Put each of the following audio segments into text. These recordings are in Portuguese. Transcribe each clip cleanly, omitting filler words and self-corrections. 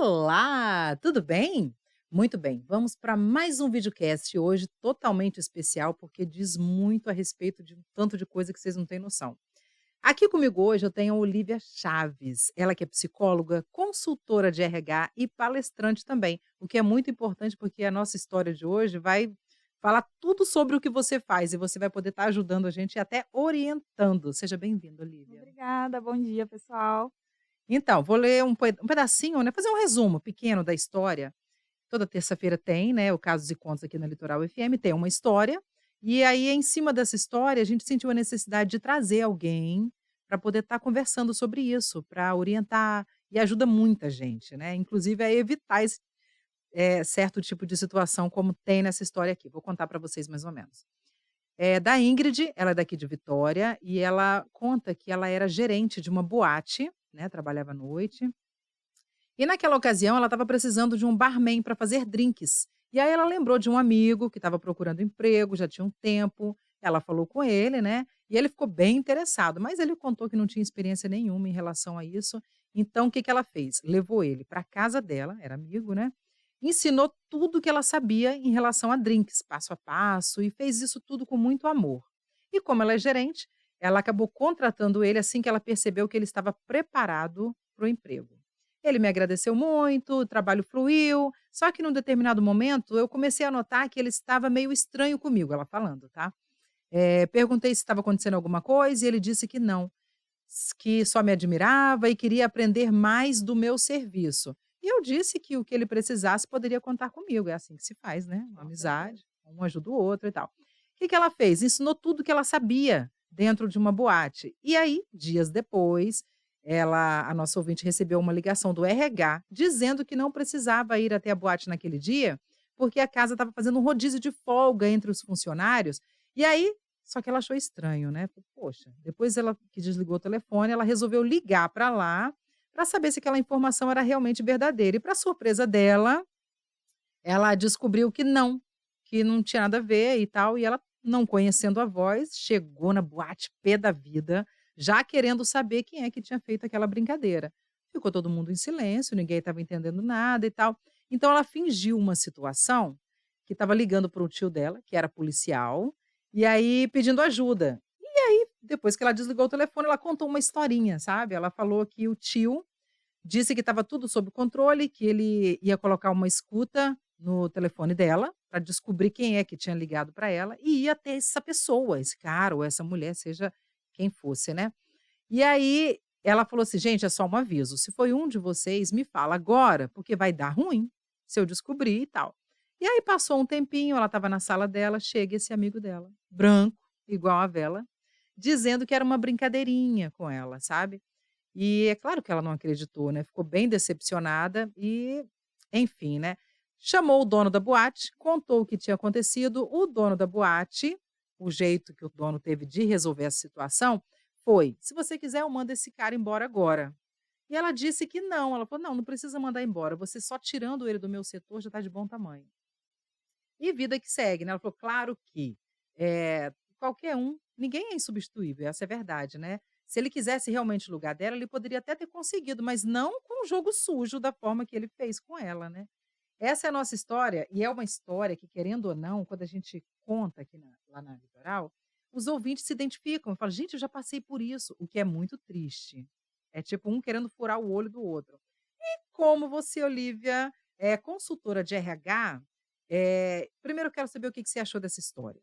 Olá, tudo bem? Muito bem, vamos para mais um videocast hoje totalmente especial, porque diz muito a respeito de um tanto de coisa que vocês não têm noção. Aqui comigo hoje eu tenho a Olivia Chaves, ela que é psicóloga, consultora de RH e palestrante também, o que é muito importante porque a nossa história de hoje vai falar tudo sobre o que você faz e você vai poder estar ajudando a gente e até orientando. Seja bem-vinda, Olivia. Obrigada, bom dia pessoal. Então, vou ler um pedacinho, né, fazer um resumo pequeno da história. Toda terça-feira tem, né, o Casos e Contos aqui na Litoral FM, tem uma história, e aí em cima dessa história a gente sentiu a necessidade de trazer alguém para poder estar conversando sobre isso, para orientar, e ajuda muita gente, né, inclusive a evitar esse, certo tipo de situação como tem nessa história aqui. Vou contar para vocês mais ou menos. Da Ingrid, ela é daqui de Vitória, e ela conta que ela era gerente de uma boate, né, trabalhava à noite, e naquela ocasião ela estava precisando de um barman para fazer drinks. E aí ela lembrou de um amigo que estava procurando emprego, já tinha um tempo. Ela falou com ele, né? E ele ficou bem interessado, mas ele contou que não tinha experiência nenhuma em relação a isso. Então o que que ela fez? Levou ele para casa dela, era amigo, né? Ensinou tudo que ela sabia em relação a drinks, passo a passo, e fez isso tudo com muito amor. E como ela é gerente, ela acabou contratando ele assim que ela percebeu que ele estava preparado para o emprego. Ele me agradeceu muito, o trabalho fluiu, só que num determinado momento eu comecei a notar que ele estava meio estranho comigo, ela falando, tá? Perguntei se estava acontecendo alguma coisa e ele disse que não, que só me admirava e queria aprender mais do meu serviço. E eu disse que o que ele precisasse poderia contar comigo, é assim que se faz, né? Uma Com certeza. amizade, um ajuda o outro e tal. O que que ela fez? Ensinou tudo que ela sabia dentro de uma boate. E aí, dias depois, a nossa ouvinte recebeu uma ligação do RH dizendo que não precisava ir até a boate naquele dia, porque a casa estava fazendo um rodízio de folga entre os funcionários. E aí, só que ela achou estranho, né? Falei, poxa, depois ela que desligou o telefone, ela resolveu ligar para lá para saber se aquela informação era realmente verdadeira. E para surpresa dela, ela descobriu que não tinha nada a ver e tal, e ela, não conhecendo a voz, chegou na boate pé da vida, já querendo saber quem é que tinha feito aquela brincadeira. Ficou todo mundo em silêncio, ninguém estava entendendo nada e tal. Então ela fingiu uma situação que estava ligando para o tio dela, que era policial, e aí pedindo ajuda. E aí, depois que ela desligou o telefone, ela contou uma historinha, sabe? Ela falou que o tio disse que estava tudo sob controle, que ele ia colocar uma escuta no telefone dela, para descobrir quem é que tinha ligado para ela, e ia ter essa pessoa, esse cara ou essa mulher, seja quem fosse, né. E aí ela falou assim: "Gente, é só um aviso, se foi um de vocês, me fala agora, porque vai dar ruim, se eu descobrir e tal". E aí passou um tempinho, ela estava na sala dela, chega esse amigo dela, branco, igual a vela, dizendo que era uma brincadeirinha com ela, sabe. E é claro que ela não acreditou, né, ficou bem decepcionada e, enfim, né, chamou o dono da boate, contou o que tinha acontecido, o dono da boate, o jeito que o dono teve de resolver a situação foi: "Se você quiser eu mando esse cara embora agora". E ela disse que não, ela falou: "Não, não precisa mandar embora, você só tirando ele do meu setor já está de bom tamanho". E vida que segue, né, ela falou: "Claro que, qualquer um ninguém é insubstituível, essa é a verdade, né. Se ele quisesse realmente o lugar dela, ele poderia até ter conseguido, mas não com o jogo sujo da forma que ele fez com ela, né". Essa é a nossa história, e é uma história que, querendo ou não, quando a gente conta aqui lá na Litoral, os ouvintes se identificam, falam: "Gente, eu já passei por isso", o que é muito triste. É tipo um querendo furar o olho do outro. Como você, Olivia, é consultora de RH, primeiro eu quero saber o que que você achou dessa história.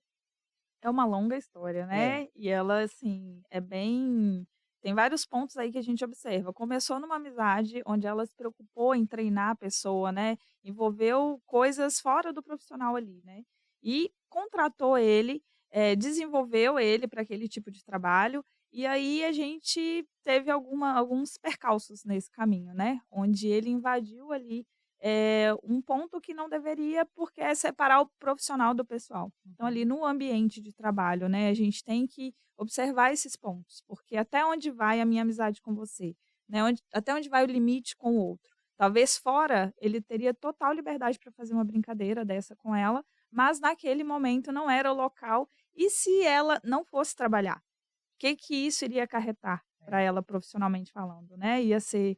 É uma longa história, É. né, e ela, assim, é bem tem vários pontos aí que a gente observa. Começou numa amizade onde ela se preocupou em treinar a pessoa, né, envolveu coisas fora do profissional ali, né, e contratou ele, desenvolveu ele para aquele tipo de trabalho, e aí a gente teve alguns percalços nesse caminho, né, onde ele invadiu ali, um ponto que não deveria, porque é separar o profissional do pessoal. Então, ali Uhum. no ambiente de trabalho, né, a gente tem que observar esses pontos, porque até onde vai a minha amizade com você, né? Até onde vai o limite com o outro. Talvez fora ele teria total liberdade para fazer uma brincadeira dessa com ela, mas naquele momento não era o local. E se ela não fosse trabalhar? Que isso iria acarretar para É. ela profissionalmente falando, né? Ia ser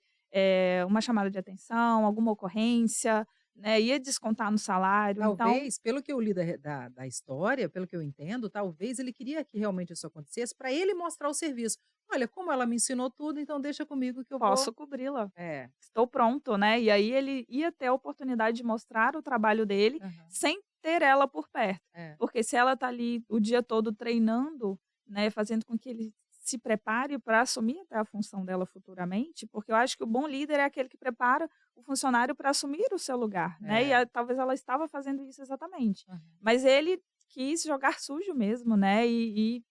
uma chamada de atenção, alguma ocorrência, né, ia descontar no salário, então Talvez, pelo que eu li da história, pelo que eu entendo, talvez ele queria que realmente isso acontecesse para ele mostrar o serviço. "Olha, como ela me ensinou tudo, então deixa comigo que eu vou". posso cobri-la. É. Estou pronto, né. E aí ele ia ter a oportunidade de mostrar o trabalho dele, Aham. sem ter ela por perto. É. Porque se ela está ali o dia todo treinando, né, fazendo com que ele se prepare para assumir até a função dela futuramente, porque eu acho que o bom líder é aquele que prepara o funcionário para assumir o seu lugar, né, e É. talvez ela estava fazendo isso exatamente. Aham. Mas ele quis jogar sujo mesmo, né, e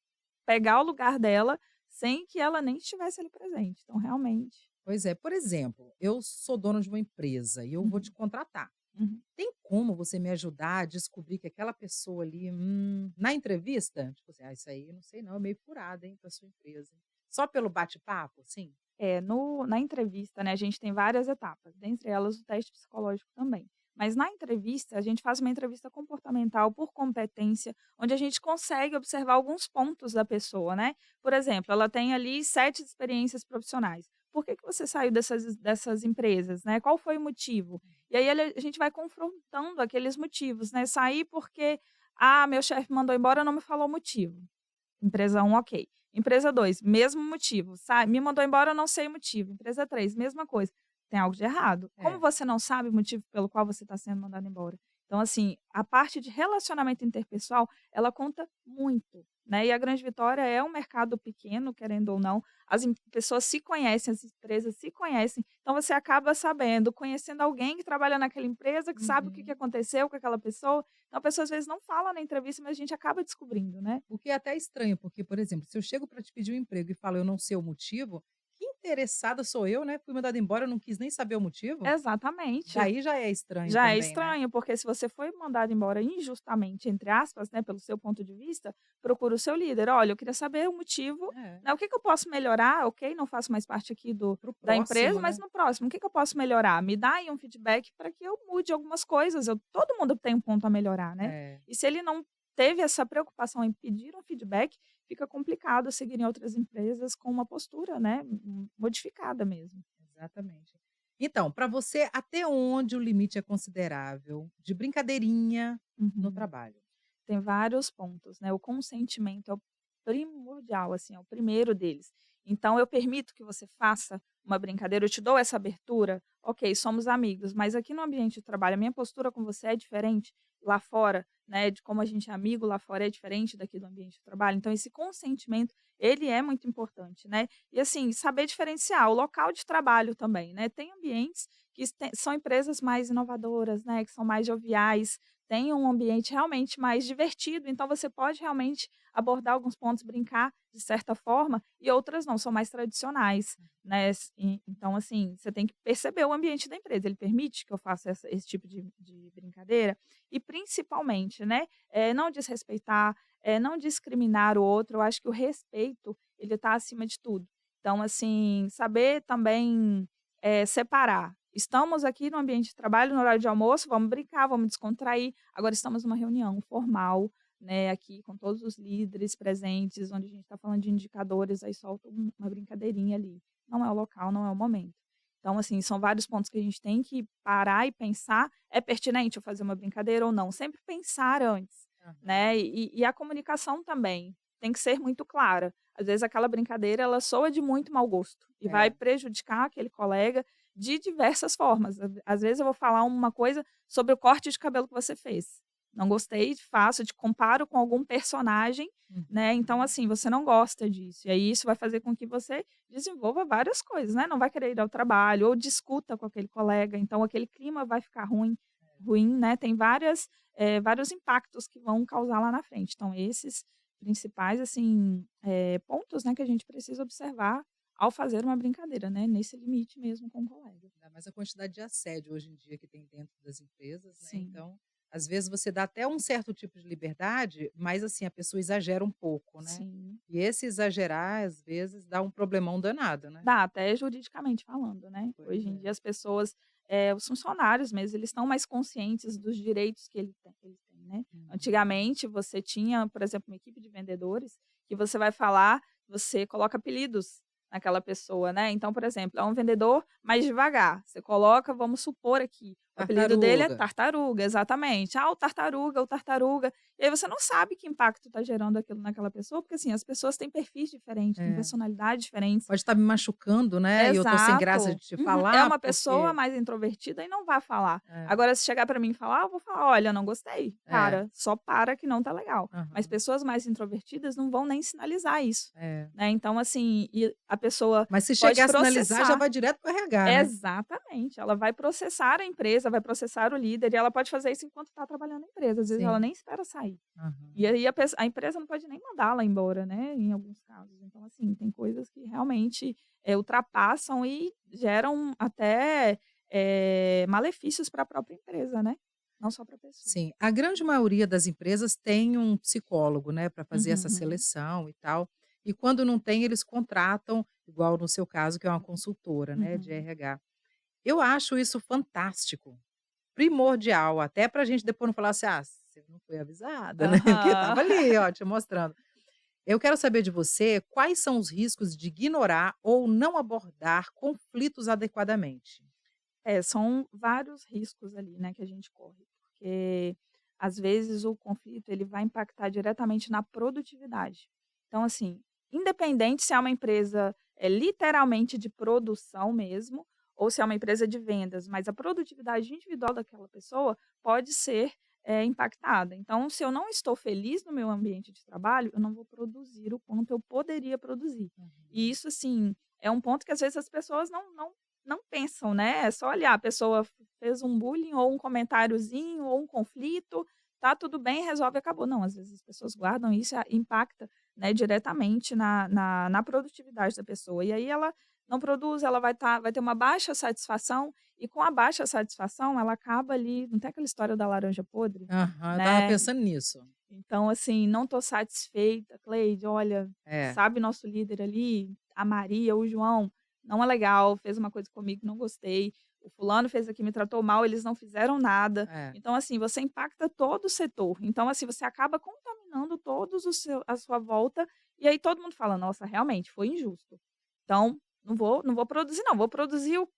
pegar o lugar dela, sem que ela nem estivesse ali presente. Então realmente. Pois é. Por exemplo, eu sou dona de uma empresa e eu vou te Uhum, contratar. uhum. Tem como você me ajudar a descobrir que aquela pessoa ali, na entrevista, tipo assim: "Ah, isso aí eu não sei não, é meio furada, hein, para sua empresa, hein". Só pelo bate-papo, assim? É, na entrevista, né, a gente tem várias etapas, dentre elas o teste psicológico também. Mas na entrevista, a gente faz uma entrevista comportamental por competência, onde a gente consegue observar alguns pontos da pessoa, né? Por exemplo, ela tem ali 7 experiências profissionais. Por que que você saiu dessas empresas, né? Qual foi o motivo? E aí a gente vai confrontando aqueles motivos, né? Sair porque, meu chefe mandou embora, não me falou o motivo. Empresa um, ok. Empresa 2, mesmo motivo, me mandou embora, eu não sei o motivo. Empresa 3, mesma coisa. Tem algo de errado. Como É. você não sabe o motivo pelo qual você está sendo mandado embora? Então, assim, a parte de relacionamento interpessoal, ela conta muito, né? E a Grande Vitória é um mercado pequeno, querendo ou não. Pessoas se conhecem, as empresas se conhecem. Então, você acaba sabendo, conhecendo alguém que trabalha naquela empresa, que sabe o que que Uhum. aconteceu com aquela pessoa. Então, a pessoa às vezes não fala na entrevista, mas a gente acaba descobrindo, né? O que é até estranho, porque, por exemplo, se eu chego para te pedir um emprego e falo: "Eu não sei o motivo", que interessada sou eu, né, fui mandada embora, eu não quis nem saber o motivo. Exatamente. Daí já é estranho Já é também, né. estranho, porque se você foi mandado embora injustamente, entre aspas, né, pelo seu ponto de vista, procura o seu líder. "Olha, eu queria saber o motivo, É, né, o que que eu posso melhorar, ok, não faço mais parte aqui para o da empresa, próximo, mas né. no próximo, o que que eu posso melhorar? Me dá aí um feedback para que eu mude algumas coisas". Todo mundo tem um ponto a melhorar, né. É, E se ele não teve essa preocupação em pedir um feedback, fica complicado seguir em outras empresas com uma postura, né, modificada mesmo. exatamente. Então, para você, até onde o limite é considerável de brincadeirinha no Uhum. trabalho? Tem vários pontos, né, o consentimento é o primordial, assim, é o primeiro deles. Então eu permito que você faça uma brincadeira, eu te dou essa abertura, ok, somos amigos, mas aqui no ambiente de trabalho a minha postura com você é diferente, lá fora, né, de como a gente é amigo lá fora é diferente daqui do ambiente de trabalho, então esse consentimento, ele é muito importante, né. E assim, saber diferenciar o local de trabalho também, né, tem ambientes que são empresas mais inovadoras, né, que são mais joviais, tem um ambiente realmente mais divertido, então você pode realmente abordar alguns pontos, brincar de certa forma, e outras não, são mais tradicionais, né. Então, assim, você tem que perceber o ambiente da empresa, ele permite que eu faça esse tipo de brincadeira? E principalmente, né, não desrespeitar, não discriminar o outro, eu acho que o respeito, ele está acima de tudo. Então, assim, saber também, separar. Estamos aqui no ambiente de trabalho, no horário de almoço, vamos brincar, vamos descontrair. Agora estamos numa reunião formal, né, aqui com todos os líderes presentes, onde a gente está falando de indicadores, aí solta uma brincadeirinha ali. Não é o local, não é o momento. Então, assim, são vários pontos que a gente tem que parar e pensar, é pertinente eu fazer uma brincadeira ou não? Sempre pensar antes, Aham. né, e a comunicação também, tem que ser muito clara. Às vezes aquela brincadeira, ela soa de muito mau gosto, e vai É. prejudicar aquele colega de diversas formas. Às vezes eu vou falar uma coisa sobre o corte de cabelo que você fez. Não gostei, faço, te comparo com algum personagem, né, então Uhum. assim, você não gosta disso, e aí isso vai fazer com que você desenvolva várias coisas, né, não vai querer ir ao trabalho ou discuta com aquele colega, então aquele clima vai ficar ruim, né, tem vários impactos que vão causar lá na frente. Então esses principais, assim, pontos, né, que a gente precisa observar ao fazer uma brincadeira, né, nesse limite mesmo com o colega. Ainda mais a quantidade de assédio hoje em dia que tem dentro das empresas, né, Sim, então, às vezes você dá até um certo tipo de liberdade, mas assim, a pessoa exagera um pouco, né. sim. E esse exagerar, às vezes, dá um problemão danado, né. Dá, até juridicamente falando, né. Pois Hoje em é. dia as pessoas, os funcionários mesmo, eles estão mais conscientes dos direitos que eles têm, né. Uhum. Antigamente você tinha, por exemplo, uma equipe de vendedores, que você vai falar, você coloca apelidos. naquela pessoa, né. Então, por exemplo, é um vendedor mais devagar, você coloca, vamos supor aqui, o apelido dele é Tartaruga. Tartaruga, exatamente. "Ah, o Tartaruga", e aí você não sabe que impacto está gerando aquilo naquela pessoa, porque, assim, as pessoas têm perfis diferentes, têm É. personalidades diferentes. Pode estar me machucando, né, e eu tô sem graça de Exato. te Uhum. É falar uma pessoa porque mais introvertida e não vai falar. é, Agora se chegar pra mim e falar, eu vou falar: "Olha, não gostei, é, para, só para que não tá legal". Mas aham, pessoas mais introvertidas não vão nem sinalizar isso, é. né, então assim, e a pessoa Mas se pode chegar a sinalizar, já processar. vai direto para o RH, né? Exatamente, ela vai processar a empresa, vai processar o líder e ela pode fazer isso enquanto está trabalhando na empresa, às vezes ela Sim. nem espera sair. E Aham. aí a empresa não pode nem mandá-la embora, né, em alguns casos. Então, assim, tem coisas que realmente, ultrapassam e geram até, malefícios para a própria empresa, né, não só para a pessoa. Sim, a grande maioria das empresas tem um psicólogo, né, para fazer essa Uhum, seleção e tal, e quando não tem, eles contratam, igual no seu caso, que é uma consultora, né, de uhum. RH. Eu acho isso fantástico, primordial, até para a gente depois não falar assim: "Ah, você não foi avisada", né, porque Aham. estava ali, ó, te mostrando. Eu quero saber de você quais são os riscos de ignorar ou não abordar conflitos adequadamente? É, são vários riscos ali, né, que a gente corre, porque às vezes o conflito ele vai impactar diretamente na produtividade. Então, assim, independente se é uma empresa literalmente de produção mesmo, ou se é uma empresa de vendas, mas a produtividade individual daquela pessoa pode ser impactada. Então, se eu não estou feliz no meu ambiente de trabalho, eu não vou produzir o quanto eu poderia produzir. E Uhum. isso, assim, é um ponto que às vezes as pessoas não pensam, né, é só olhar, a pessoa fez um bullying ou um comentáriozinho ou um conflito, tá tudo bem, resolve, acabou. Não, às vezes as pessoas guardam isso e impacta, né, diretamente na produtividade da pessoa. E aí ela não produz, ela vai ter uma baixa satisfação, e com a baixa satisfação ela acaba ali, não tem aquela história da laranja podre, Aham, eu estava né. pensando nisso. Então assim, não estou satisfeita, Cleide, olha, É, sabe nosso líder ali, a Maria, o João, não é legal, fez uma coisa comigo, não gostei, o fulano fez aqui, me tratou mal, eles não fizeram nada. é. Então assim, você impacta todo o setor. Então assim, você acaba contaminando todos o seu a sua volta, e aí todo mundo fala: "Nossa, realmente foi injusto. Então não vou produzir não, vou produzir o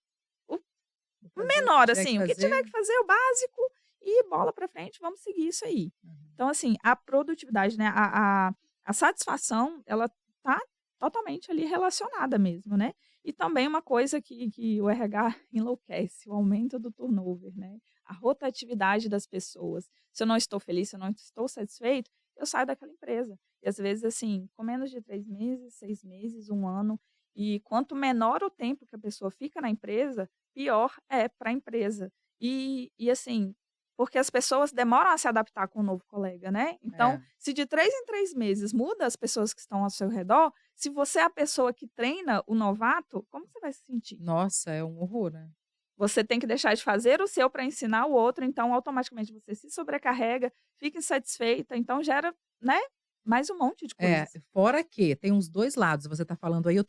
Vou fazer o que menor, tiver que assim, o que fazer. tiver que fazer, o básico, e bola para frente, vamos seguir isso aí". Uhum. Então, assim, a produtividade, né, a satisfação, ela tá totalmente ali relacionada mesmo, né. E também uma coisa que o RH enlouquece, o aumento do turnover, né, a rotatividade das pessoas. Se eu não estou feliz, se eu não estou satisfeito, eu saio daquela empresa. E às vezes, assim, com menos de 3 meses, 6 meses, 1 ano, e quanto menor o tempo que a pessoa fica na empresa, pior é para a empresa. E assim, porque as pessoas demoram a se adaptar com o novo colega, né. Então, É. se de 3 em 3 meses muda as pessoas que estão ao seu redor, se você é a pessoa que treina o novato, como que você vai se sentir? Nossa, é um horror, né. Você tem que deixar de fazer o seu para ensinar o outro, então automaticamente você se sobrecarrega, fica insatisfeita, então gera, né, mais um monte de É, coisas. fora que tem uns 2 lados, você está falando aí, eu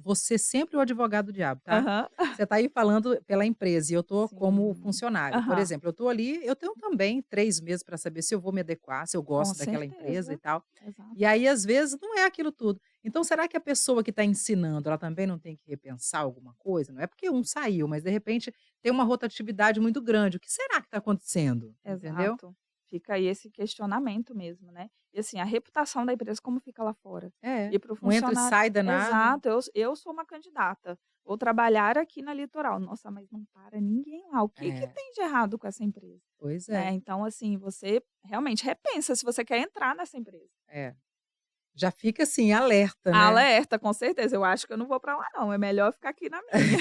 vou ser sempre o advogado do diabo, tá. Aham. Você está aí falando pela empresa e eu estou como Sim. funcionário. Por Aham. exemplo, eu estou ali, eu tenho também 3 meses para saber se eu vou me adequar, se eu Com gosto daquela empresa e certeza. tal. E Exato. aí, às vezes, não é aquilo tudo. Então será que a pessoa que está ensinando, ela também não tem que repensar alguma coisa? Não é porque um saiu, mas de repente tem uma rotatividade muito grande. O que será que está acontecendo? Entendeu? Exato. Fica aí esse questionamento mesmo, né. E assim, a reputação da empresa como fica lá fora. É, E para o um entra e funcionário, sai danado. exato, eu sou uma candidata, vou trabalhar aqui na Litoral, nossa, mas não para ninguém lá, o que que É, tem de errado com essa empresa? pois Né, é, então assim, você realmente repensa se você quer entrar nessa empresa. é. Já fica assim, alerta, né. Alerta, com certeza, eu acho que eu não vou para lá não, é melhor ficar aqui na minha.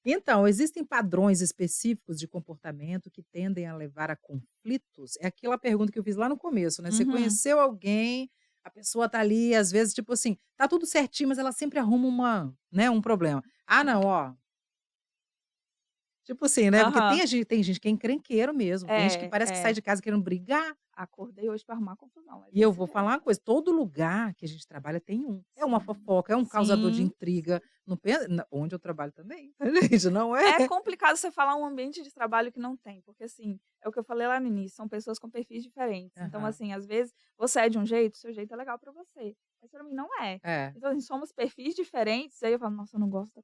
Então, existem padrões específicos de comportamento que tendem a levar a conflitos? É aquela pergunta que eu fiz lá no começo, né, você Uhum. conheceu alguém, a pessoa tá ali, às vezes, tipo assim, tá tudo certinho, mas ela sempre arruma né, um problema. "Ah, não, ó", tipo assim, né, porque Aham. tem gente que é encrenqueiro mesmo, tem gente que É, parece que sai é. de casa querendo brigar. Acordei hoje para arrumar confusão, é E eu desse vou jeito. falar uma coisa, todo lugar que a gente trabalha tem um. É uma Sim. fofoca, é um causador de Sim, intriga, sim. não pen onde eu trabalho também, gente, não é? É complicado você falar um ambiente de trabalho que não tem, porque, assim, é o que eu falei lá no início, são pessoas com perfis diferentes. Então, Aham, assim, às vezes você é de um jeito, seu jeito é legal para você. Mas pra mim não é. É. Então, assim, somos perfis diferentes, aí eu falo: "Nossa, eu não gosto da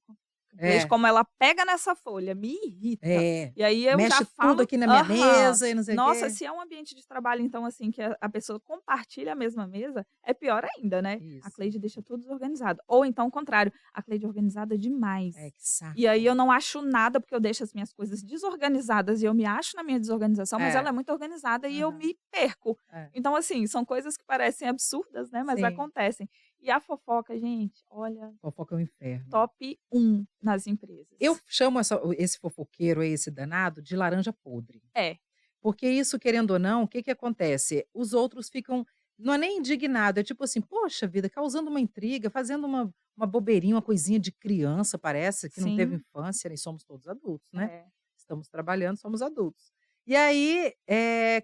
vejo É. como ela pega nessa folha, me irrita". É. E aí eu já Mexe tudo falo aqui na minha aham. mesa e não sei o Nossa, quê. se é um ambiente de trabalho, então, assim, que a pessoa compartilha a mesma mesa, é pior ainda, né. A Isso. Cleide deixa tudo desorganizado. Ou então o contrário, a Cleide é organizada demais. É, que E aí saco. eu não acho nada, porque eu deixo as minhas coisas desorganizadas e eu me acho na minha desorganização, mas ela É. é muito organizada e eu Aham. me perco. É. Então, assim, são coisas que parecem absurdas, né, mas Sim. acontecem. E a fofoca, gente, olha, Fofoca é um inferno. top um nas Eu empresas. chamo esse fofoqueiro aí, esse danado, de laranja podre. É. Porque isso, querendo ou não, o que que acontece? Os outros ficam não é nem indignado, é tipo assim: "Poxa vida, causando uma intriga, fazendo uma bobeirinha, uma coisinha de criança, parece, que não teve Sim, infância", e somos todos adultos, né. é. Estamos trabalhando, somos adultos. E aí,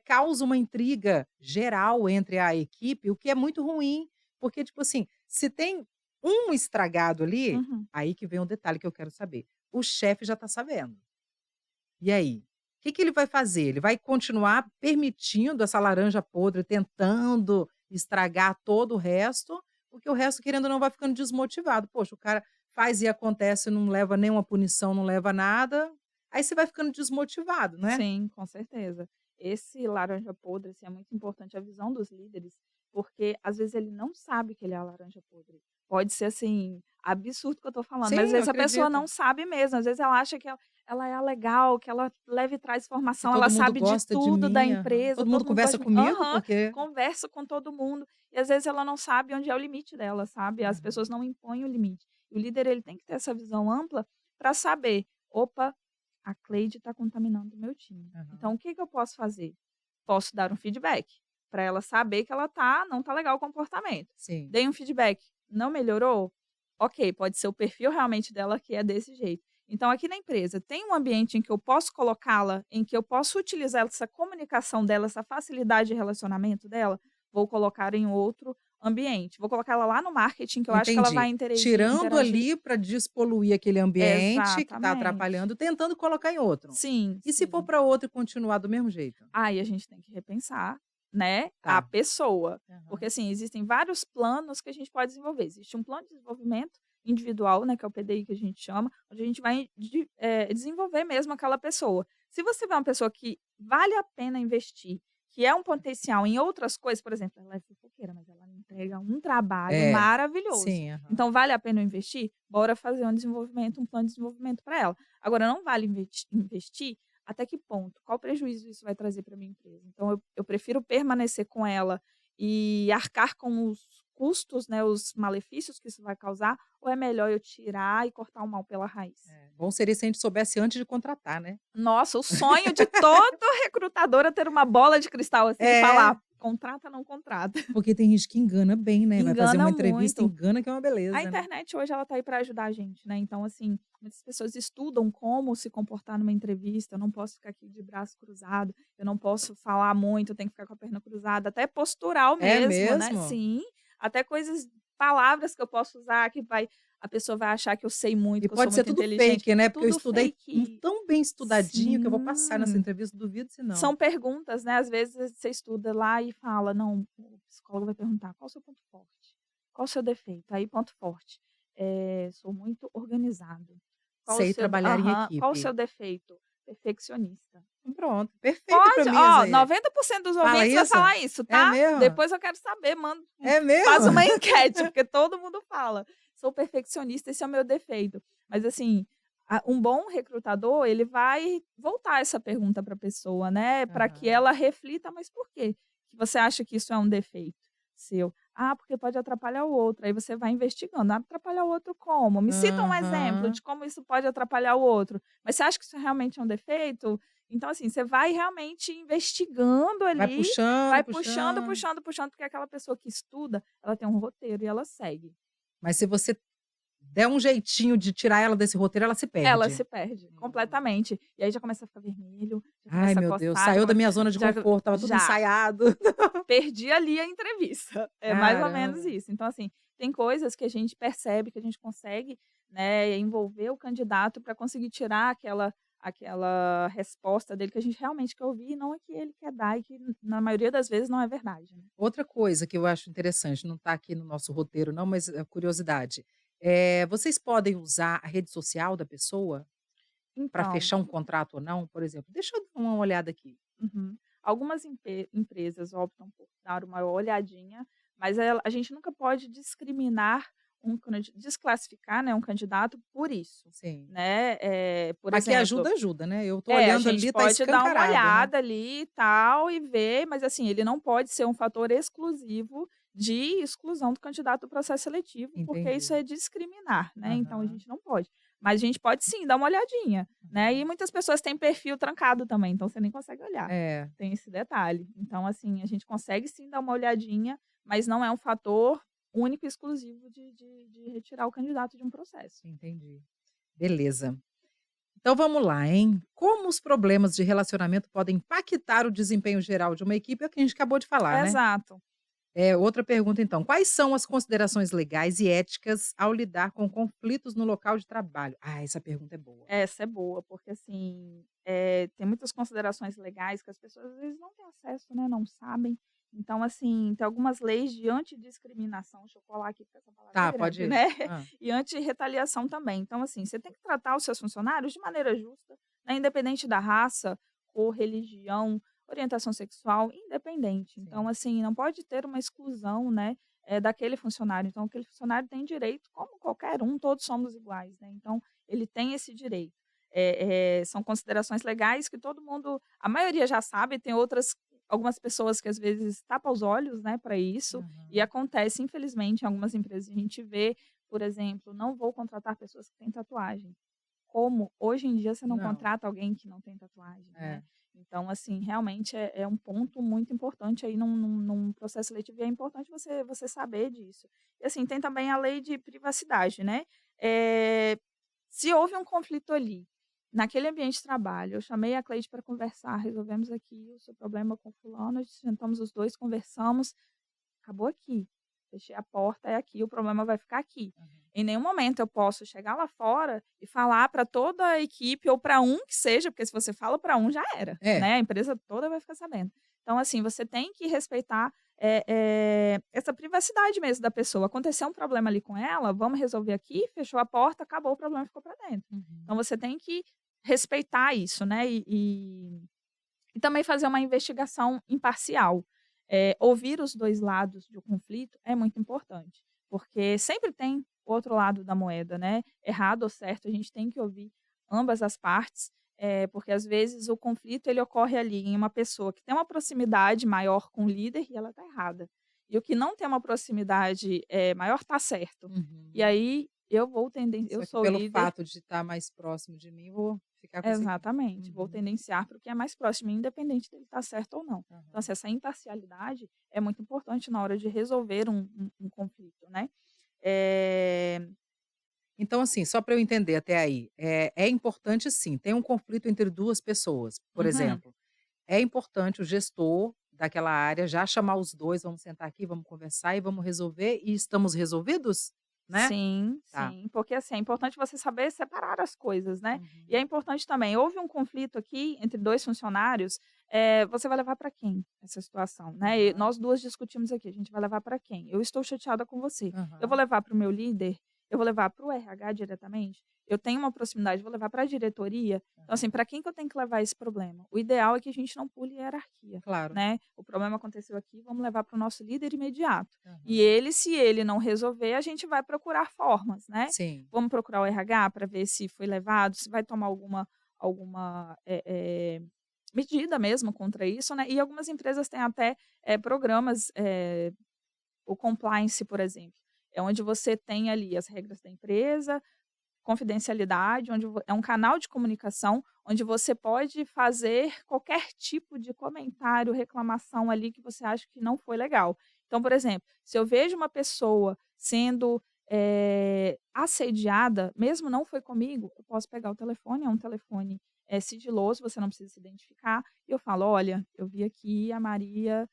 causa uma intriga geral entre a equipe, o que é muito ruim, porque, tipo assim, se tem um estragado ali, Uhum. aí que vem o detalhe que eu quero saber, o chefe já está sabendo. E aí? O que que ele vai fazer? Ele vai continuar permitindo essa laranja podre, tentando estragar todo o resto, porque o resto, querendo ou não, vai ficando desmotivado. Poxa, o cara faz e acontece, não leva nenhuma punição, não leva nada, aí você vai ficando desmotivado, né? Sim, com certeza. Esse laranja podre, assim, é muito importante a visão dos líderes, porque às vezes ele não sabe que ele é a laranja podre. Pode ser, assim, absurdo o que eu tô falando, mas às Sim, eu vezes a pessoa acredito. não sabe mesmo, às vezes ela acha que ela é a legal, que ela leva e traz Que informação, ela todo mundo sabe de gosta de tudo da mim, aham. empresa, Todo mundo todo mundo conversa gosta de mim. comigo, Aham, porque conversa com todo mundo, e às vezes ela não sabe onde é o limite dela, sabe, as aham, pessoas não impõem o limite. O líder, ele tem que ter essa visão ampla para saber: "Opa, a Cleide está contaminando o meu time. Então aham, o que que eu posso fazer? Posso dar um feedback, para ela saber que ela não tá legal o comportamento. sim. Dei um feedback, não melhorou? Ok, pode ser o perfil realmente dela que é desse jeito. Então aqui na empresa, tem um ambiente em que eu posso colocá-la, em que eu posso utilizar essa comunicação dela, essa facilidade de relacionamento dela? Vou colocar em outro ambiente. Vou colocar ela lá no marketing, que eu acho que ela vai Entendi. Tirando interagir. ali para despoluir aquele ambiente que está Exatamente. atrapalhando, tentando colocar em outro. Sim, E se for sim. para outro e continuar do mesmo jeito? Aí a gente tem que repensar, né, a Tá. pessoa. Porque, Aham. assim, existem vários planos que a gente pode desenvolver. Existe um plano de desenvolvimento individual, né, que é o PDI que a gente chama, onde a gente vai desenvolver mesmo aquela pessoa. Se você vê uma pessoa que vale a pena investir, que é um potencial em outras coisas, por exemplo, ela é fofoqueira, mas ela entrega um trabalho É. maravilhoso. Sim, aham. Então, vale a pena eu investir? Bora fazer um desenvolvimento, um plano de desenvolvimento para ela. Agora, não vale investir até que ponto? Qual prejuízo isso vai trazer para minha empresa? Então eu prefiro permanecer com ela e arcar com os custos, né, os malefícios que isso vai causar, ou é melhor eu tirar e cortar o mal pela raiz? É. Bom seria se a gente soubesse antes de contratar, né. Nossa, o sonho de todo recrutador é ter uma bola de cristal, assim, e É, falar: "Contrata, não contrata". porque tem gente que engana bem, né, vai fazer Engana uma entrevista, muito. engana que é uma A beleza, né. internet hoje ela tá aí para ajudar a gente, né, então assim, muitas pessoas estudam como se comportar numa entrevista, eu não posso ficar aqui de braço cruzado, eu não posso falar muito, eu tenho que ficar com a perna cruzada, até postural É mesmo, né. mesmo? Sim, até coisas palavras que eu posso usar que a pessoa vai achar que eu sei muito, E que eu sou pode ser muito tudo inteligente, fake, né, porque eu tudo estudei fake. tão bem estudadinho que eu vou passar nessa Sim. entrevista, duvido se não. São perguntas, né, às vezes você estuda lá e fala: "Não", o psicólogo vai perguntar: "Qual o seu ponto forte? Qual o seu defeito?". Aí ponto forte: "Sou muito organizado". Qual o Sei seu trabalhar em aham. Qual o equipe. seu defeito? Perfeccionista. Pronto, perfeita Pode premissa ó, aí. 90% dos Fala ouvintes vai isso? falar isso, É tá? mesmo? Depois eu quero saber, É faz mesmo? uma enquete, porque todo mundo fala: "Sou perfeccionista, esse é o meu defeito". Mas assim, um bom recrutador, ele vai voltar essa pergunta para a pessoa, né, para que Aham. ela reflita: "Mas por quê que você acha que isso é um defeito seu?". "Ah, porque pode atrapalhar o outro". Aí você vai investigando: "Ah, atrapalhar o outro como? Me cita um exemplo Aham. de como isso pode atrapalhar o outro. Mas você acha que isso realmente é um defeito?". Então, assim, você vai realmente investigando Vai ali, puxando, vai puxando, puxando. puxando, puxando, porque aquela pessoa que estuda, ela tem um roteiro e ela segue. Mas se você der um jeitinho de tirar ela desse roteiro, ela se Ela perde. se perde Hum. completamente. E aí já começa a ficar vermelho, já Ai, começa a meu Deus, coçar, já saiu da começa minha zona de já conforto, estava tudo já ensaiado. perdi ali a entrevista. É mais ou menos Caramba. isso. Então, assim, tem coisas que a gente percebe, que a gente consegue, né, envolver o candidato para conseguir tirar aquela resposta dele que a gente realmente quer ouvir e não a que ele quer dar e que na maioria das vezes não é verdade, né. Outra coisa que eu acho interessante, não está aqui no nosso roteiro não, mas é curiosidade, vocês podem usar a rede social da pessoa para Então fechar um contrato ou não? Por exemplo, deixa eu dar uma olhada aqui. uhum. Algumas empresas optam por dar uma olhadinha, mas a gente nunca pode discriminar desclassificar, né, um candidato por isso, Sim. né. Por Mas que exemplo ajuda, ajuda, né. Eu estou a olhando gente ali, está pode dar uma escancarado, né. olhada ali e tal e ver, mas assim, ele não pode ser um fator exclusivo de exclusão do candidato ao processo seletivo, porque isso Entendi. é discriminar, né, então a Aham, gente não pode. Mas a gente pode sim dar uma olhadinha, né, e aham. muitas pessoas têm perfil trancado também, então você nem consegue olhar, É, tem esse detalhe. Então assim, a gente consegue sim dar uma olhadinha, mas não é um fator único e exclusivo de retirar o candidato de um processo. entendi. Beleza. Então vamos lá, hein. Como os problemas de relacionamento podem impactar o desempenho geral de uma equipe? É o que a gente acabou de falar, né. Exato. Outra pergunta então, quais são as considerações legais e éticas ao lidar com conflitos no local de trabalho? Ah, essa pergunta é boa. Essa é boa, porque assim, tem muitas considerações legais que as pessoas às vezes não têm acesso, né, não sabem. Então, assim, tem algumas leis de antidiscriminação, deixa eu colar aqui porque essa palavra é Tá, grande, pode né, hã. e antirretaliação também. Então, assim, você tem que tratar os seus funcionários de maneira justa, né, independente da raça, cor, religião, orientação sexual, independente. Então, Sim. assim, não pode ter uma exclusão, né, daquele funcionário. Então, aquele funcionário tem direito como qualquer um, todos somos iguais, né, então ele tem esse direito. São considerações legais que todo mundo a maioria já sabe, tem outras algumas pessoas que às vezes tapa os olhos, né, para isso, e Aham. acontece infelizmente em algumas empresas a gente vê, por exemplo, não vou contratar pessoas que têm tatuagem. Como hoje em dia você não Não, contrata alguém que não tem tatuagem, né. é. Então assim, realmente é um ponto muito importante aí num processo seletivo e é importante você saber disso. E assim, tem também a lei de privacidade, né. Se houve um conflito ali, naquele ambiente de trabalho, eu chamei a Cleide para conversar, resolvemos aqui o seu problema com fulano, sentamos os 2, conversamos, acabou aqui. Fechei a porta, é aqui, o problema vai ficar aqui. Aham. Em nenhum momento eu posso chegar lá fora e falar para toda a equipe ou para um que seja, porque se você fala para um já era, É, né, a empresa toda vai ficar sabendo. Então assim, você tem que respeitar, essa privacidade mesmo da pessoa. Aconteceu um problema ali com ela, vamos resolver aqui, fechou a porta, acabou, o problema ficou para dentro. Então uhum. você tem que respeitar isso, né, e também fazer uma investigação imparcial. Ouvir os 2 lados do conflito é muito importante, porque sempre tem o outro lado da moeda, né, errado ou certo, a gente tem que ouvir ambas as partes, porque às vezes o conflito ele ocorre ali em uma pessoa que tem uma proximidade maior com o líder e ela está errada, e o que não tem uma proximidade, maior está certo. E Uhum. aí eu Só que sou o pelo líder. fato de estar mais próximo de mim, vou ficar com isso aqui. Exatamente, vou Uhum. tendenciar para o que é mais próximo, independente dele estar certo ou não. Então, Aham. assim, essa imparcialidade é muito importante na hora de resolver um conflito, né. Eh Então, assim, só para eu entender até aí, é importante sim, tem um conflito entre 2 pessoas, por uhum. exemplo, é importante o gestor daquela área já chamar os 2, "Vamos sentar aqui, vamos conversar e vamos resolver e estamos resolvidos?", né? Sim, Tá. sim, porque, assim, é importante você saber separar as coisas, né. E é Uhum. importante também, houve um conflito aqui entre 2 funcionários, você vai levar para quem essa situação, né. E Aham, nós 2 discutimos aqui, a gente vai levar para quem? Eu estou chateada com você, eu vou aham. levar para o meu líder? Eu vou levar para o RH diretamente? Eu tenho uma proximidade, vou levar para a diretoria? Então, assim, Aham. para quem que eu tenho que levar esse problema? O ideal é que a gente não pule hierarquia, Claro. né. O problema aconteceu aqui, vamos levar para o nosso líder imediato. E Aham. ele, se ele não resolver, a gente vai procurar formas, né. Sim. Vamos procurar o RH para ver se foi levado, se vai tomar alguma medida mesmo contra isso, né. E algumas empresas têm até, programas, o compliance, por exemplo, é onde você tem ali as regras da empresa, confidencialidade, onde é um canal de comunicação, onde você pode fazer qualquer tipo de comentário, reclamação ali que você acha que não foi legal. Então, por exemplo, se eu vejo uma pessoa sendo, assediada, mesmo não foi comigo, eu posso pegar o telefone, é um telefone, sigiloso, você não precisa se identificar, e eu falo: "Olha, eu vi aqui a Maria,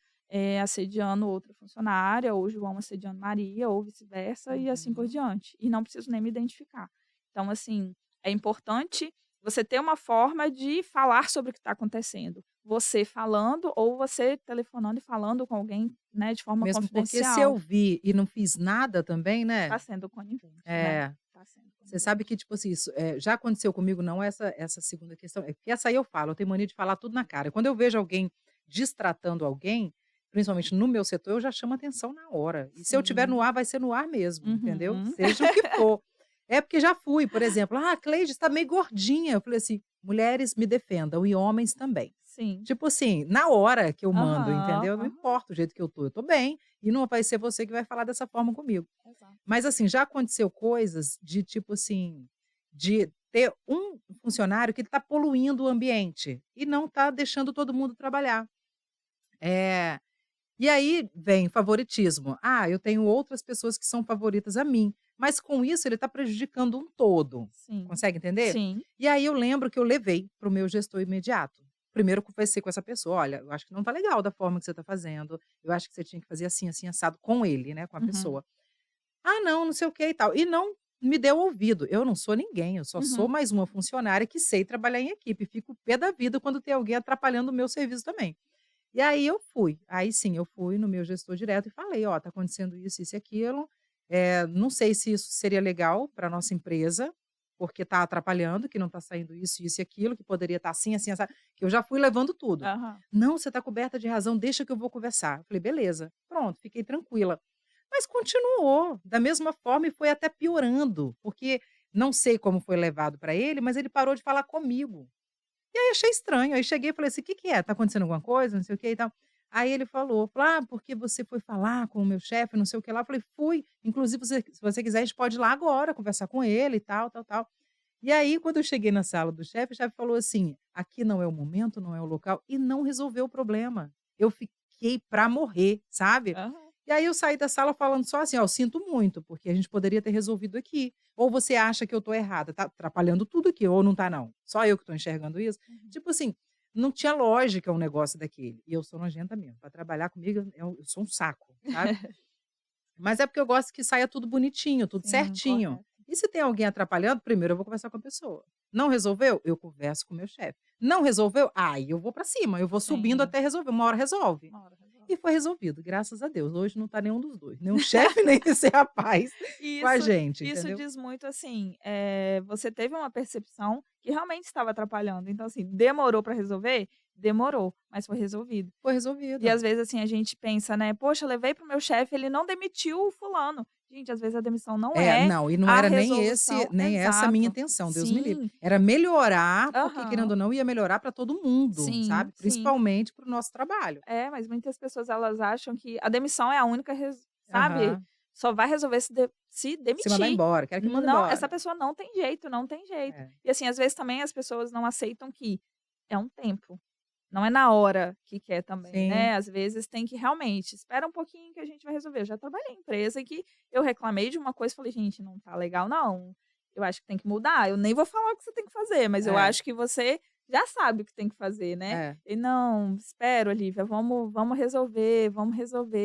assediando outra funcionária, ou o João assediando Maria, ou vice-versa, e assim por Uhum. diante", e não preciso nem me identificar. Então, assim, é importante, você ter uma forma de falar sobre o que está acontecendo. Você falando ou você telefonando e falando com alguém, né, de forma Mesmo porque se eu confidencial. vi e não fiz nada também, Está né, sendo conivente, né. é. Está sendo Você sabe conivente. que, tipo assim, isso, já aconteceu comigo, não essa segunda questão, é porque essa aí eu falo, eu tenho mania de falar tudo na cara. Quando eu vejo alguém destratando alguém, principalmente no meu setor, eu já chamo atenção na hora. E se eu tiver no Sim. ar, vai ser no ar mesmo, entendeu? Uhum. Seja o que for. É porque já fui, por exemplo, a Cleide está meio gordinha. Eu falei assim: mulheres me defendam e homens também. Sim. Tipo assim, na hora que eu mando, Aham, entendeu? Não aham. importa o jeito que eu tô bem, e não vai ser você que vai falar dessa forma comigo. Exato. Mas assim, já aconteceu coisas de tipo assim, de ter um funcionário que está poluindo o ambiente e não está deixando todo mundo trabalhar. Eh, e aí vem favoritismo. Ah, eu tenho outras pessoas que são favoritas a mim, mas com isso ele está prejudicando um todo. Sim. Consegue entender? Sim. E aí eu lembro que eu levei para o meu gestor imediato. Primeiro conversei com essa pessoa: "Olha, eu acho que não está legal da forma que você está fazendo, eu acho que você tinha que fazer assim, assim, assado", com ele, né, com a Uhum. pessoa. "Ah, não, não sei o que e tal", e não me deu ouvido. Eu não sou ninguém, eu só sou Uhum. mais uma funcionária que sei trabalhar em equipe, fico pé da vida quando tem alguém atrapalhando o meu serviço também. E aí eu fui, aí sim, eu fui no meu gestor direto e falei: "Ó, tá acontecendo isso e aquilo, não sei se isso seria legal para nossa empresa, porque tá atrapalhando, que não tá saindo isso e aquilo, que poderia estar assim, assim, assado", que eu já fui levando tudo. Aham. "Não, você tá coberta de razão, deixa que eu vou conversar". Eu falei: "Beleza". Pronto, fiquei tranquila. Mas continuou da mesma forma e foi até piorando, porque não sei como foi levado para ele, mas ele parou de falar comigo. E aí achei estranho, aí cheguei e falei assim: "Que é? Tá acontecendo alguma coisa, não sei o que e tal". Aí ele falou: "Ah, porque você foi falar com o meu chefe, não sei o que lá". Eu falei: "Fui, inclusive se você quiser a gente pode ir lá agora conversar com ele e tal, tal, tal". E aí quando eu cheguei na sala do chefe, o chefe falou assim: "Aqui não é o momento, não é o local", e não resolveu o problema. Eu fiquei pra morrer, sabe. Aham. E aí eu saí da sala falando só assim: "Ó, eu sinto muito, porque a gente poderia ter resolvido aqui. Ou você acha que eu tô errada? Tá atrapalhando tudo aqui, ou não tá não? Só eu que tô enxergando isso?". Uhum. Tipo assim, não tinha lógica um negócio daquele. E eu sou nojenta mesmo, pra trabalhar comigo eu sou um saco, sabe. Mas é porque eu gosto que saia tudo bonitinho, tudo Sim, certinho. correto. E se tem alguém atrapalhando, primeiro eu vou conversar com a pessoa. Não resolveu? Eu converso com o meu chefe. Não resolveu? Aí eu vou pra cima, eu vou subindo Sim, até resolver, uma hora resolve. uma hora resolve. E foi resolvido, graças a Deus. Hoje não tá nenhum dos 2, nem o chefe, nem esse rapaz E com a isso gente, isso entendeu. diz muito, assim, você teve uma percepção que realmente estava atrapalhando, então, assim, demorou para resolver? Demorou, mas foi resolvido. Foi E resolvido. às vezes, assim, a gente pensa, né: "Poxa, eu levei para o meu chefe, ele não demitiu o fulano". Gente, às vezes a demissão não É, é não, e não a era resolução nem essa a minha exato. intenção, Deus me livre. Sim. Era melhorar, porque querendo Aham. ou não ia melhorar para todo mundo, Sim, sabe, sim. principalmente para o nosso trabalho. É, mas muitas pessoas elas acham que a demissão é a única sabe, Aham. só vai resolver se Se mandar demitir. embora, quero que manda Não, essa embora. pessoa não tem jeito, não tem jeito. É, E assim, às vezes também as pessoas não aceitam que é um tempo, não é na hora que quer também, sim. né, às vezes tem que realmente, espera um pouquinho que a gente vai resolver. Eu já trabalhei em empresa que eu reclamei de uma coisa e falei: "Gente, não tá legal não, eu acho que tem que mudar, eu nem vou falar o que você tem que fazer, mas eu É, acho que você já sabe o que tem que fazer, né". é. E "Não, espera Olivia, vamos resolver,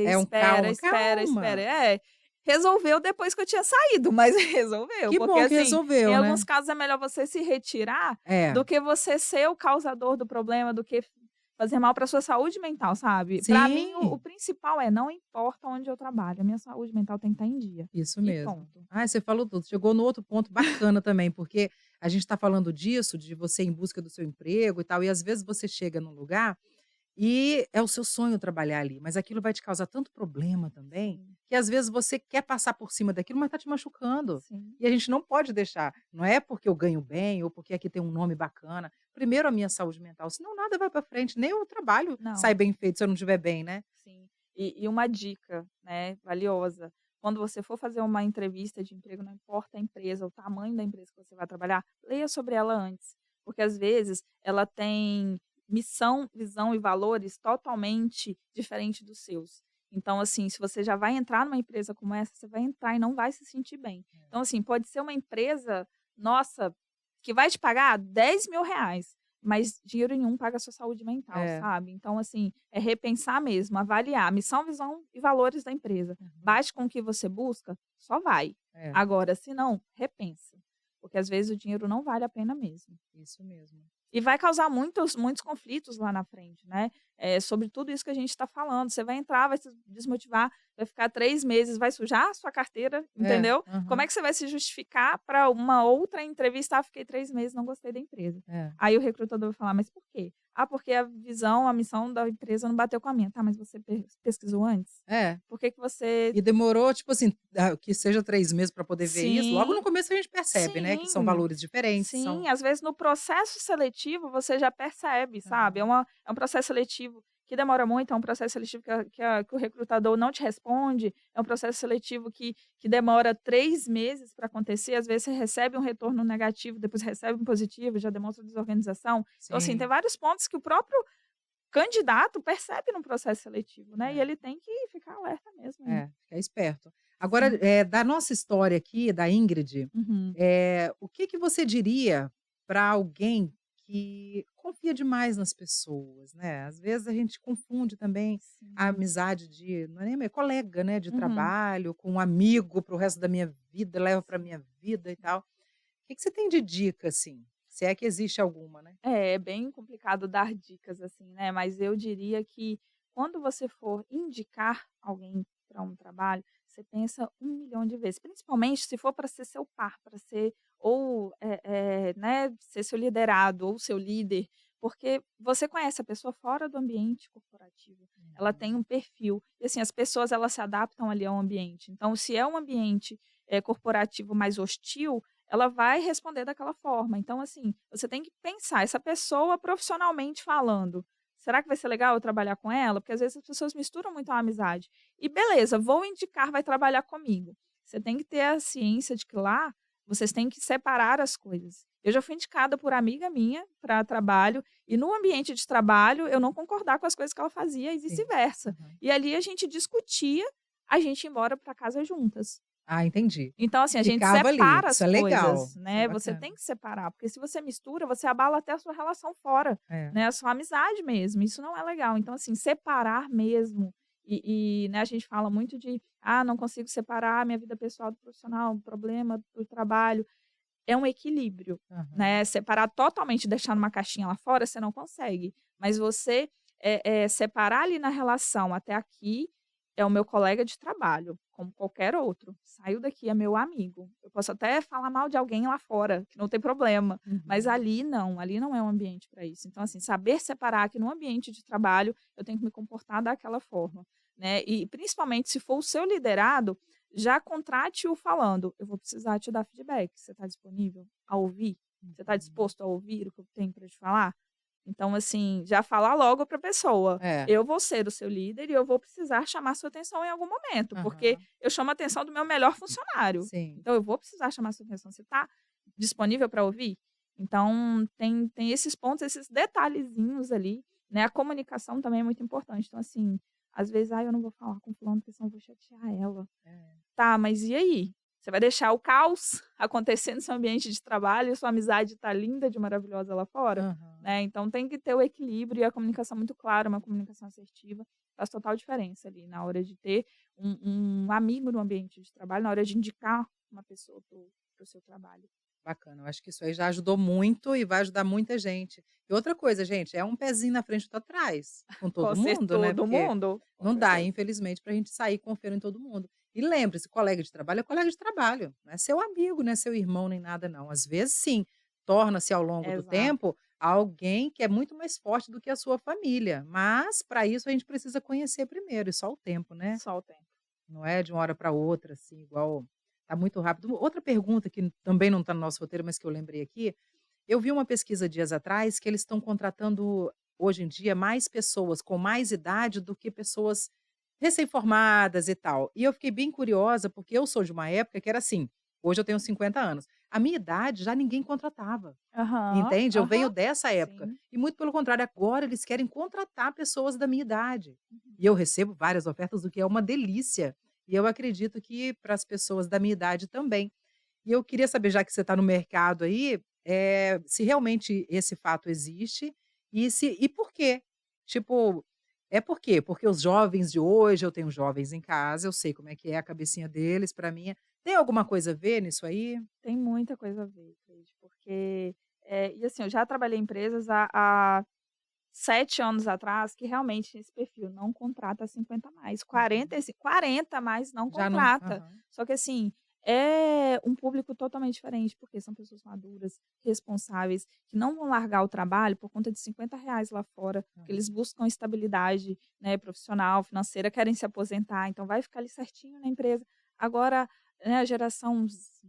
É um espera, calma, espera, espera". calma. É, resolveu depois que eu tinha saído, mas resolveu, Que porque bom que assim, em resolveu, alguns né. casos é melhor você se retirar, É, do que você ser o causador do problema, do que fazer mal para sua saúde mental, sabe. Para mim o sim. principal é, não importa onde eu trabalho, a minha saúde mental tem que estar em dia, Isso e mesmo. ponto. Ah, você falou tudo. Chegou no outro ponto bacana também, porque a gente está falando disso, de você em busca do seu emprego e tal, e às vezes você chega num lugar e é o seu sonho trabalhar ali, mas aquilo vai te causar tanto problema também, Sim, que às vezes você quer passar por cima daquilo, mas está te machucando. sim. E a gente não pode deixar. Não é porque eu ganho bem ou porque aqui tem um nome bacana. Primeiro a minha saúde mental, senão nada vai para frente, nem o trabalho sai Não. bem feito se eu não estiver bem, né? Sim. E uma dica, né, valiosa, quando você for fazer uma entrevista de emprego, não importa a empresa, o tamanho da empresa que você vai trabalhar, leia sobre ela antes, porque às vezes ela tem missão, visão e valores totalmente diferentes dos seus. Então, assim, se você já vai entrar numa empresa como essa, você vai entrar e não vai se sentir bem. Então, assim, pode ser uma empresa, nossa, que vai te pagar R$ 10.000, mas dinheiro nenhum paga a sua saúde mental, É. sabe. Então, assim, é repensar mesmo, avaliar missão, visão e valores da empresa. Uhum. Bate com o que você busca, só vai. É. Agora, se não, repensa. Porque porque às vezes o dinheiro não vale a pena mesmo. Isso mesmo. E vai causar muitos conflitos lá na frente, né, sobre tudo isso que a gente está falando. Você vai entrar, vai se desmotivar, vai ficar 3 meses, vai sujar a sua carteira, É, entendeu. Como é aham, que você vai se justificar para uma outra entrevista: "Ah, fiquei 3 meses, não gostei da empresa". é. Aí o recrutador vai falar: "Mas por quê?". "Ah, porque a visão, a missão da empresa não bateu com a minha". "Tá, mas você pesquisou antes? É. Por que que você". E demorou, tipo assim, que seja 3 meses para poder ver isso. Logo Sim, no começo a gente percebe, né, que são sim. valores diferentes, Sim, são às vezes no processo seletivo você já percebe, sabe, aham, é um processo seletivo que demora muito, é um processo seletivo que o recrutador não te responde, é um processo seletivo que demora 3 meses para acontecer, às vezes você recebe um retorno negativo, depois recebe um positivo, já demonstra desorganização. Então, assim, tem sim, vários pontos que o próprio candidato percebe no processo seletivo, né, e é. ele tem que ficar alerta mesmo aí. É, ficar esperto. Agora, Sim. da nossa história aqui, da Ingrid, Uhum. o que que você diria para alguém que confia demais nas pessoas, né? Às vezes a gente confunde também a Sim. amizade de não é nem colega, né, de Uhum. trabalho, com um amigo para o resto da minha vida, leva para Sim, minha vida e sim. tal. O que que você tem de dica, assim? Se é que existe alguma, né? É bem complicado dar dicas, assim, né, mas eu diria que quando você for indicar alguém para um trabalho, você pensa 1 milhão de vezes, principalmente se for para ser seu par, para ser ou, né, ser seu liderado ou seu líder, porque você conhece a pessoa fora do ambiente corporativo, ela tem Uhum. um perfil, e assim, as pessoas elas se adaptam ali ao ambiente, então se é um ambiente, corporativo mais hostil, ela vai responder daquela forma. Então, assim, você tem que pensar, essa pessoa profissionalmente falando, será que vai ser legal eu trabalhar com ela? Porque às vezes as pessoas misturam muito a amizade. E beleza, vou indicar, vai trabalhar comigo. Você tem que ter a ciência de que lá vocês têm que separar as coisas. Eu já fui indicada por amiga minha para trabalho, e no ambiente de trabalho eu não concordar com as coisas que ela fazia e Sim. vice-versa. Uhum. E ali a gente discutia, a gente ia embora para casa juntas. Ah, entendi. Então, assim, a gente Ficava ali, separa isso as é legal, coisas, isso é né, você tem bacana. que separar, porque se você mistura, você abala até a sua relação fora, É. né, a sua amizade mesmo, isso não é legal. Então, assim, separar mesmo, né, a gente fala muito de: "Ah, não consigo separar minha vida pessoal do profissional, um problema do trabalho", é um equilíbrio, Aham. né, separar totalmente, deixar numa caixinha lá fora, você não consegue, mas você, separar ali na relação, até aqui é o meu colega de trabalho, como qualquer outro, saiu daqui é meu amigo, eu posso até falar mal de alguém lá fora, que não tem problema, mas Uhum. ali não é um ambiente para isso. Então, assim, saber separar que no ambiente de trabalho eu tenho que me comportar daquela forma, né, e principalmente se for o seu liderado, já contrate-o falando: "Eu vou precisar te dar feedback, você está disponível a ouvir? Você está Uhum. disposto a ouvir o que eu tenho para te falar?". Então, assim, já falar logo para a pessoa: É. "Eu vou ser o seu líder e eu vou precisar chamar sua atenção em algum momento, porque Aham. eu chamo a atenção do meu melhor funcionário. Sim. Então eu vou precisar chamar sua atenção, você está disponível para ouvir?". Então tem esses pontos, esses detalhezinhos ali, né, a comunicação também é muito importante. Então, assim, às vezes: "Ai, eu não vou falar com fulano, porque senão eu vou chatear ela". É. Tá, mas e aí? Você vai deixar o caos acontecer no seu ambiente de trabalho e sua amizade tá linda de maravilhosa lá fora? Aham. Né, então tem que ter o equilíbrio e a comunicação muito clara, uma comunicação assertiva, faz total diferença ali na hora de ter um amigo no ambiente de trabalho, na hora de indicar uma pessoa para o seu trabalho. Bacana, eu acho que isso aí já ajudou muito e vai ajudar muita gente. E outra coisa, gente, é um pezinho na frente e outro atrás, com todo Com cer mundo, né, todo porque mundo, com não dá, certeza. infelizmente, para a gente sair confiando em todo mundo. E lembre-se, colega de trabalho é colega de trabalho, não é seu amigo, não é seu irmão nem nada não. Às vezes sim, torna-se ao longo do Exato, tempo alguém que é muito mais forte do que a sua família, mas para isso a gente precisa conhecer primeiro, e só o tempo, né? só o tempo. Não é de uma hora para outra, assim, igual tá muito rápido. Outra pergunta que também não está no nosso roteiro, mas que eu lembrei aqui, eu vi uma pesquisa dias atrás que eles estão contratando, hoje em dia, mais pessoas com mais idade do que pessoas recém-formadas e tal. E eu fiquei bem curiosa, porque eu sou de uma época que era assim, hoje eu tenho 50 anos, a minha idade já ninguém contratava, Aham, entende? Eu venho aham. dessa época. Sim. E muito pelo contrário, agora eles querem contratar pessoas da minha idade. Uhum. E eu recebo várias ofertas, o que é uma delícia. E eu acredito que para as pessoas da minha idade também. E eu queria saber, já que você está no mercado aí, se realmente esse fato existe e por quê? Tipo, É por quê? Porque os jovens de hoje, eu tenho jovens em casa, eu sei como é que é a cabecinha deles, para mim tem alguma coisa a ver nisso aí? Tem muita coisa a ver, Cleide, porque, e assim, eu já trabalhei em empresas há 7 anos atrás que realmente tinha esse perfil, não contrata 50 a mais, Uhum. 40 a mais não Já não contrata. aham. Só que assim, é um público totalmente diferente, porque são pessoas maduras, responsáveis, que não vão largar o trabalho por conta de R$ 50 lá fora, porque eles Aham. buscam estabilidade, né, profissional, financeira, querem se aposentar, então vai ficar ali certinho na empresa. Agora, né, a geração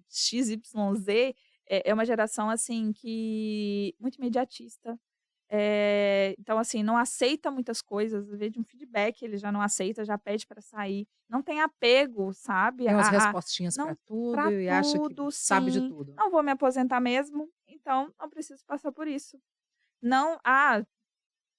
XYZ é uma geração, assim, que muito imediatista. Então, assim, não aceita muitas coisas, às vezes de um feedback ele já não aceita, já pede para sair. Não tem apego, sabe, Tem umas a respostinhas para não tudo para e acha que tudo, sabe de sim. tudo. Não vou me aposentar mesmo, então não preciso passar por isso. Não,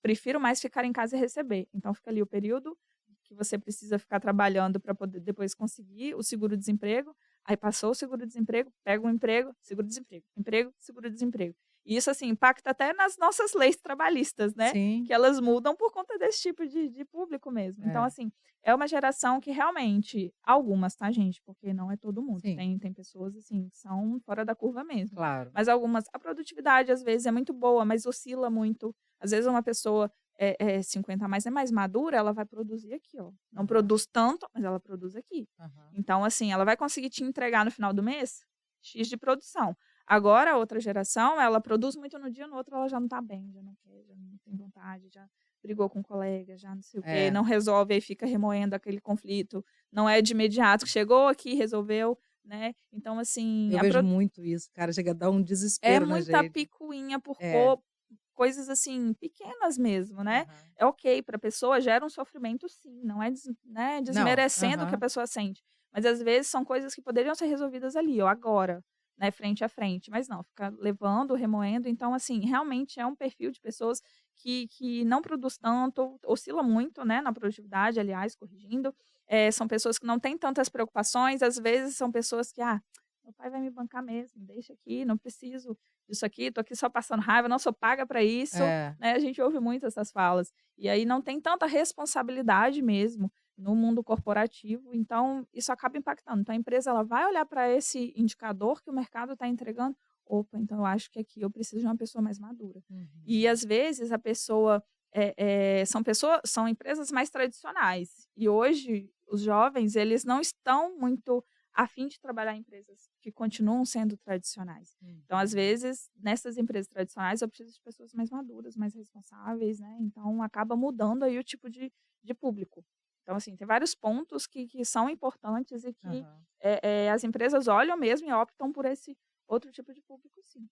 prefiro mais ficar em casa e receber. Então fica ali o período que você precisa ficar trabalhando para poder depois conseguir o seguro-desemprego, aí passou o seguro-desemprego, pega um emprego, seguro-desemprego, emprego, seguro-desemprego. E isso, assim, impacta até nas nossas leis trabalhistas, né, Sim, que elas mudam por conta desse tipo de público mesmo. Então, é, assim, é uma geração que realmente algumas, tá, gente, porque não é todo mundo, sim, tem pessoas, assim, que são fora da curva mesmo, claro. mas algumas a produtividade, às vezes, é muito boa, mas oscila muito. Às vezes uma pessoa, 50 a mais é mais madura, ela vai produzir aqui, ó. Não Aham, produz tanto, mas ela produz aqui. aham. Então, assim, ela vai conseguir te entregar no final do mês X de produção. Agora a outra geração, ela produz muito no dia, no outro ela já não tá bem, já não quer, já não tem vontade, já brigou com um colega, já não sei o quê, É, não resolve, aí fica remoendo aquele conflito, não é de imediato, chegou aqui, resolveu, né. Então, assim, eu vejo muito isso, cara, chega a dar um é desespero na muita gente. picuinha por É, coisas, assim, pequenas mesmo, né. aham. É ok, para a pessoa gera um sofrimento sim, não é né, Não, desmerecendo o que a aham, pessoa sente, mas às vezes são coisas que poderiam ser resolvidas ali, ó, agora, né, frente a frente, mas não, fica levando, remoendo, então, assim, realmente é um perfil de pessoas que não produz tanto, oscila muito, né, na produtividade, aliás, corrigindo, são pessoas que não têm tantas preocupações, às vezes são pessoas que: "Ah, meu pai vai me bancar mesmo, deixa aqui, não preciso disso aqui, tô aqui só passando raiva, não sou paga para isso", é. né, a gente ouve muito essas falas. E aí não tem tanta responsabilidade mesmo no mundo corporativo, então isso acaba impactando. Então a empresa ela vai olhar para esse indicador que o mercado está entregando, "Opa, então eu acho que aqui eu preciso de uma pessoa mais madura". E Uhum. às vezes a pessoa, são empresas mais tradicionais, e hoje os jovens eles não estão muito a fim de trabalhar em empresas que continuam sendo tradicionais. Então, às Uhum. vezes, nessas empresas tradicionais, eu preciso de pessoas mais maduras, mais responsáveis, né? Então, acaba mudando aí o tipo de público. Então, assim, tem vários pontos que são importantes e que Aham. as empresas olham mesmo e optam por esse outro tipo de público, sim.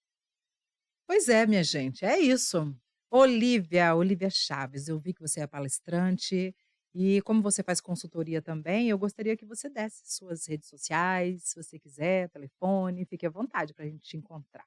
Pois é, minha gente, é isso. Olivia Chaves, eu vi que você é palestrante e como você faz consultoria também, eu gostaria que você desse suas redes sociais, se você quiser, telefone, fique à vontade para a gente te encontrar.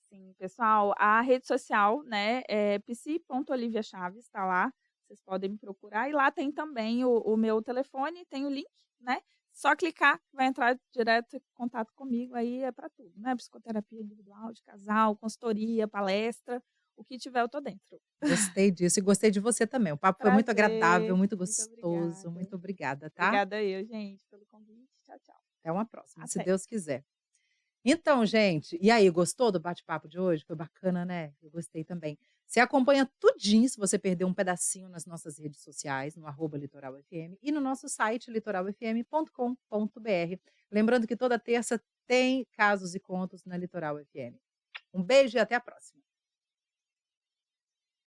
Sim, pessoal, a rede social, né, é psi.oliviachaves, tá lá, vocês podem me procurar e lá tem também o meu telefone, tem o link, né, só clicar vai entrar direto em contato comigo, aí é para tudo, né, psicoterapia individual, de casal, consultoria, palestra, o que tiver eu tô dentro. Gostei disso e gostei de você também. O papo foi muito agradável, Prazer, muito muito gostoso. obrigada. Muito obrigada, tá? Obrigada eu, gente, pelo convite. Tchau, tchau. Até uma próxima, se Até. Deus quiser. Então, gente, e aí, gostou do bate-papo de hoje? Foi bacana, né? Eu gostei também. Você acompanha tudinho, se você perdeu um pedacinho nas nossas redes sociais, no @litoralfm e no nosso site litoralfm.com.br. Lembrando que toda terça tem casos e contos na Litoral FM. Um beijo e até a próxima.